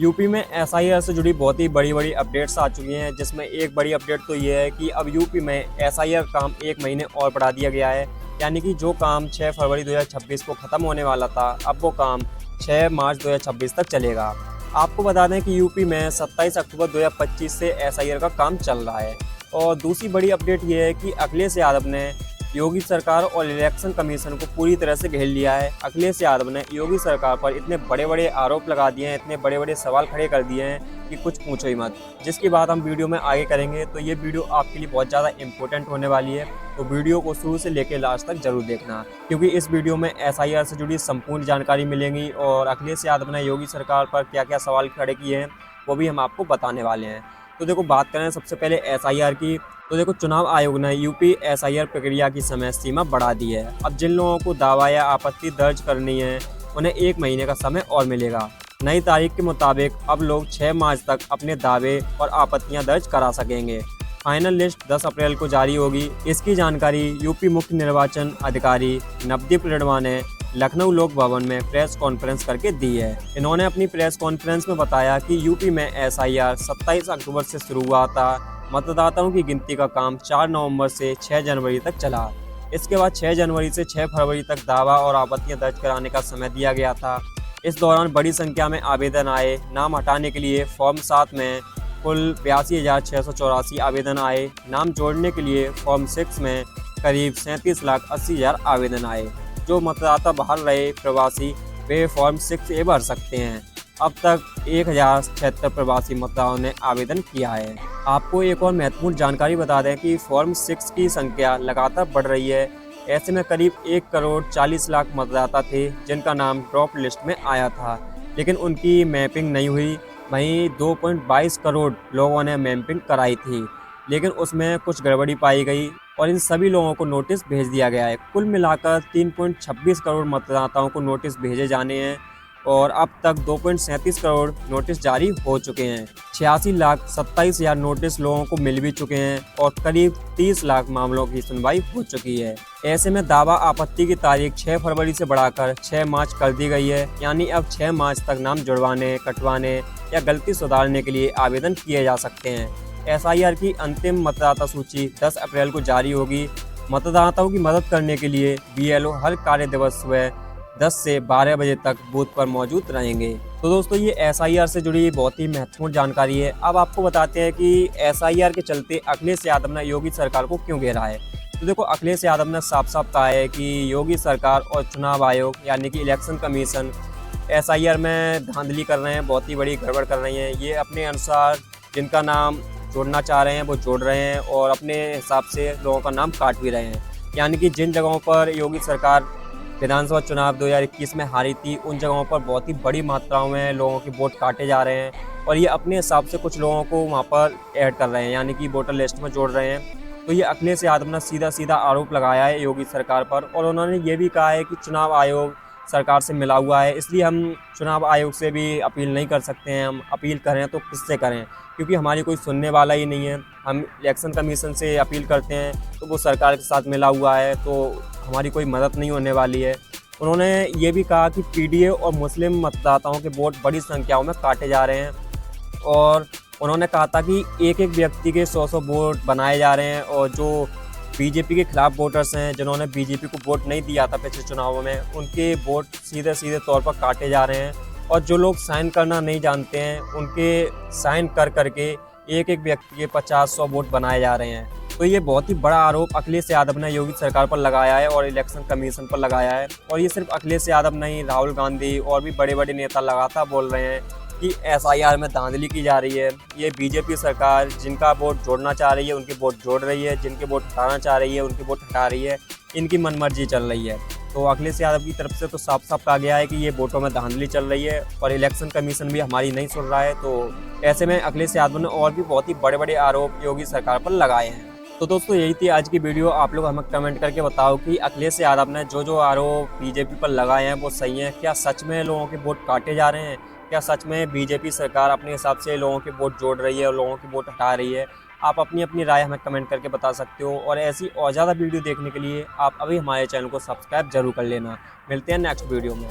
UP में SIR से जुड़ी बहुत ही बड़ी-बड़ी अपडेट्स आ चुकी हैं, जिसमें एक बड़ी अपडेट तो ये है कि अब यूपी में एसआईआर काम 1 महीने और बढ़ा दिया गया है। यानी कि जो काम 6 फरवरी 2026 को ख़त्म होने वाला था, अब वो काम 6 मार्च 2026 तक चलेगा। आपको बता दें कि यूपी में 27 अक्टूबर 2025 से एसआईआर का काम चल रहा है। और दूसरी बड़ी अपडेट ये है कि अखिलेश यादव ने योगी सरकार और इलेक्शन कमीशन को पूरी तरह से घेर लिया है। अखिलेश यादव ने योगी सरकार पर इतने बड़े-बड़े आरोप लगा दिए हैं, इतने बड़े-बड़े सवाल खड़े कर दिए हैं कि कुछ पूछो ही मत। जिसकी बात हम वीडियो में आगे करेंगे, तो ये वीडियो आपके लिए बहुत ज़्यादा इम्पोर्टेंट होने वाली है। तो वीडियो को शुरू से लेकर लास्ट तक जरूर देखना, क्योंकि इस वीडियो में एसआईआर से जुड़ी संपूर्ण जानकारी मिलेगी और अखिलेश यादव ने योगी सरकार पर क्या-क्या सवाल खड़े किए हैं, वो भी हम आपको बताने वाले हैं। तो देखो, बात करें सबसे पहले एसआईआर की, तो देखो, चुनाव आयोग ने यूपी एसआईआर प्रक्रिया की समय सीमा बढ़ा दी है। अब जिन लोगों को दावा या आपत्ति दर्ज करनी है, उन्हें 1 महीने का समय और मिलेगा। नई तारीख के मुताबिक अब लोग 6 मार्च तक अपने दावे और आपत्तियां दर्ज करा सकेंगे। फाइनल लिस्ट 10 अप्रैल को जारी होगी। इसकी जानकारी यूपी मुख्य निर्वाचन अधिकारी नवदीप रेडवा ने लखनऊ लोक भवन में प्रेस कॉन्फ्रेंस करके दी है। इन्होंने अपनी प्रेस कॉन्फ्रेंस में बताया कि यूपी में एसआईआर 27 अक्टूबर से शुरू हुआ था। मतदाताओं की गिनती का काम 4 नवंबर से 6 जनवरी तक चला। इसके बाद 6 जनवरी से 6 फरवरी तक दावा और आपत्तियां दर्ज कराने का समय दिया गया था। इस दौरान बड़ी संख्या में आवेदन आए। नाम हटाने के लिए फॉर्म 7 में कुल 82,684 आवेदन आए। नाम जोड़ने के लिए फॉर्म 6 में करीब 37,80,000 आवेदन आए। जो मतदाता बाहर रहे प्रवासी, वे फॉर्म 6A भर सकते हैं। अब तक 1076 प्रवासी मतदाताओं ने आवेदन किया है। आपको एक और महत्वपूर्ण जानकारी बता दें कि फॉर्म 6 की संख्या लगातार बढ़ रही है। ऐसे में करीब 1 करोड़ 40 लाख मतदाता थे जिनका नाम ड्रॉप लिस्ट में आया था, लेकिन उनकी मैपिंग नहीं हुई। वहीं 2.22 करोड़ लोगों ने मैपिंग कराई थी, लेकिन उसमें कुछ गड़बड़ी पाई गई और इन सभी लोगों को नोटिस भेज दिया गया है। कुल मिलाकर 3.26 करोड़ मतदाताओं को नोटिस भेजे जाने हैं और अब तक 2.37 करोड़ नोटिस जारी हो चुके हैं। 86,27,000 नोटिस लोगों को मिल भी चुके हैं और करीब 30 लाख मामलों की सुनवाई हो चुकी है। ऐसे में दावा आपत्ति की तारीख 6 फरवरी से बढ़ाकर 6 मार्च कर दी गई है। यानी अब 6 मार्च तक नाम जुड़वाने, कटवाने या गलती सुधारने के लिए आवेदन किए जा सकते हैं। एसआईआर की अंतिम मतदाता सूची 10 अप्रैल को जारी होगी। मतदाताओं की मदद करने के लिए बीएलओ हर कार्य दिवस सुबह 10 से 12 बजे तक बूथ पर मौजूद रहेंगे। तो दोस्तों, ये एसआईआर से जुड़ी बहुत ही महत्वपूर्ण जानकारी है। अब आपको बताते हैं कि एसआईआर के चलते अखिलेश यादव ने योगी सरकार को क्यों घेरा है। तो देखो, अखिलेश यादव ने साफ साफ कहा है कि योगी सरकार और चुनाव आयोग यानी कि इलेक्शन कमीशन एसआईआर में धांधली कर रहे हैं, बहुत ही बड़ी गड़बड़ कर रही हैं। ये अपने अनुसार जिनका नाम जोड़ना चाह रहे हैं वो जोड़ रहे हैं और अपने हिसाब से लोगों का नाम काट भी रहे हैं। यानी कि जिन जगहों पर योगी सरकार विधानसभा चुनाव 2021 में हारी थी, उन जगहों पर बहुत ही बड़ी मात्राओं में लोगों के वोट काटे जा रहे हैं और ये अपने हिसाब से कुछ लोगों को वहाँ पर ऐड कर रहे हैं, यानी कि वोटर लिस्ट में जोड़ रहे हैं। तो ये अखिलेश यादव ने सीधा सीधा आरोप लगाया है योगी सरकार पर और उन्होंने ये भी कहा है कि चुनाव आयोग सरकार से मिला हुआ है, इसलिए हम चुनाव आयोग से भी अपील नहीं कर सकते हैं। हम अपील करें तो किससे करें, क्योंकि हमारी कोई सुनने वाला ही नहीं है। हम इलेक्शन कमीशन से अपील करते हैं तो वो सरकार के साथ मिला हुआ है, तो हमारी कोई मदद नहीं होने वाली है। उन्होंने ये भी कहा कि पीडीए और मुस्लिम मतदाताओं के वोट बड़ी संख्याओं में काटे जा रहे हैं और उन्होंने कहा था कि एक एक व्यक्ति के 100-100 वोट बनाए जा रहे हैं और जो बीजेपी के खिलाफ वोटर्स हैं, जिन्होंने बीजेपी को वोट नहीं दिया था पिछले चुनावों में, उनके वोट सीधे सीधे तौर पर काटे जा रहे हैं और जो लोग साइन करना नहीं जानते हैं, उनके साइन कर करके एक एक व्यक्ति के 50-100 वोट बनाए जा रहे हैं। तो ये बहुत ही बड़ा आरोप अखिलेश यादव ने योगी सरकार पर लगाया है और इलेक्शन कमीशन पर लगाया है। और ये सिर्फ अखिलेश यादव नहीं, राहुल गांधी और भी बड़े बड़े नेता लगातार बोल रहे हैं कि एसआईआर में धांधली की जा रही है। ये बीजेपी सरकार जिनका वोट जोड़ना चाह रही है उनके वोट जोड़ रही है, जिनके वोट हटाना चाह रही है उनके वोट हटा रही है। इनकी मनमर्जी चल रही है। तो अखिलेश यादव की तरफ से तो साफ साफ कहा गया है कि ये वोटों में धांधली चल रही है और इलेक्शन कमीशन भी हमारी नहीं सुन रहा है। तो ऐसे में अखिलेश यादव ने और भी बहुत ही बड़े बड़े आरोप योगी सरकार पर लगाए हैं। तो दोस्तों, यही थी आज की वीडियो। आप लोग हमें कमेंट करके बताओ कि अखिलेश यादव ने जो आरोप बीजेपी पर लगाए हैं वो सही हैं। क्या सच में लोगों के वोट काटे जा रहे हैं? क्या सच में बीजेपी सरकार अपने हिसाब से लोगों के वोट जोड़ रही है और लोगों के वोट हटा रही है? आप अपनी अपनी राय हमें कमेंट करके बता सकते हो और ऐसी और ज़्यादा वीडियो देखने के लिए आप अभी हमारे चैनल को सब्सक्राइब जरूर कर लेना। मिलते हैं नेक्स्ट वीडियो में।